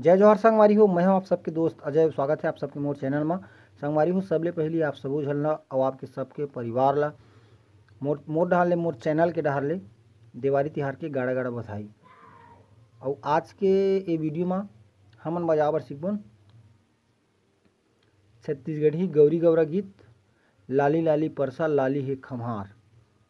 जय जोहार संगवारी हो। मैं हूं आप सबके दोस्त अजय। स्वागत है आप सबके मोर चैनल में। संगवारी हो सबले पहली आप सबो झलना और आपके सबके परिवार ला मोर डहार ले मोर चैनल के डहार ले देवारी तिहार के गाड़ा गाड़ा बधाई। और आज के ये वीडियो में हमन बजाबर सीखबन छत्तीसगढ़ी गौरी गौरा गीत लाली लाली परसा लाली है खम्हार।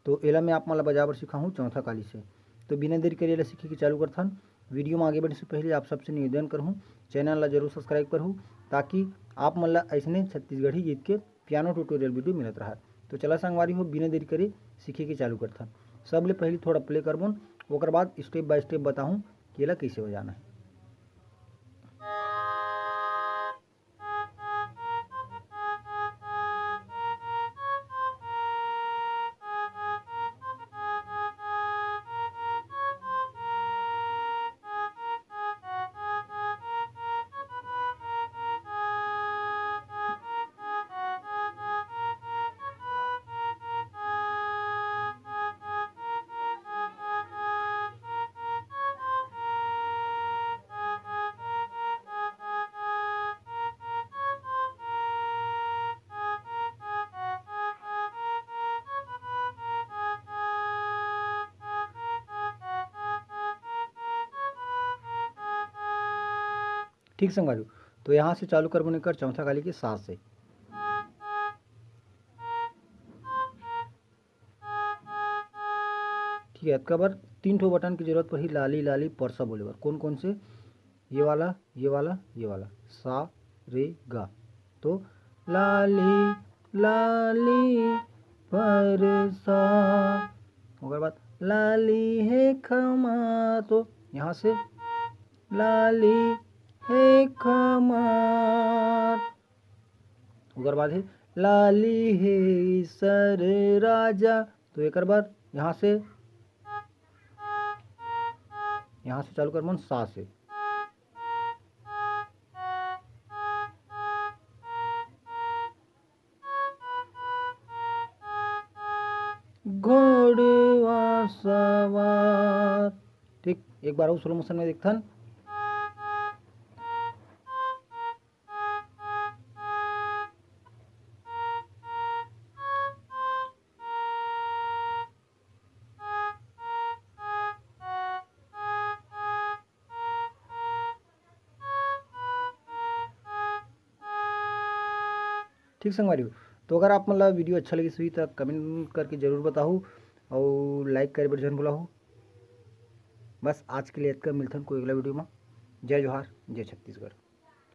तो एला मैं आप मन ला बजाबर सिखाऊँ चौथा काली से। तो बिना देरी करे एला सीखे के चालू करथन। वीडियो में आगे बढ़ने से पहले आप सबसे निवेदन करूँ चैनल ला जरूर सब्सक्राइब करूँ ताकि आप मन ला ऐसने छत्तीसगढ़ी गीत के पियानो ट्यूटोरियल वीडियो मिलत रहा। तो चला संगवारी हो बिना देरी करे सीखे के चालू करथन। सबले पहले थोड़ा प्ले करबन ओकर बाद स्टेप बाय स्टेप बताऊँ कि एला कैसे बजाना है। ठीक संगवारी। तो यहाँ से चालू करबो कर चौथा काली के साथ से। ठीक है, इसका बार 3 ठो बटन की जरूरत पड़ी लाली लाली परसा बोले बार। कौन कौन से? ये वाला ये वाला ये वाला सा रे गा। तो लाली लाली परसा ओकर बाद लाली है खमा। तो यहाँ से लाली है खमार। ओकर बाद है लाली है सर राजा। तो एक बार यहाँ से चालू कर मन सा से। घोड़वा सवार। ठीक, एक बार और स्लो मोशन में देखथन। ठीक संगवारी हो। तो अगर आप मतलब वीडियो अच्छा लगी सही तो कमेंट करके जरूर बताओ और लाइक करे बर जरूर बुलाओ। बस आज के लिए इतना मिलता है कोई अगला वीडियो में। जय जोहार जय छत्तीसगढ़।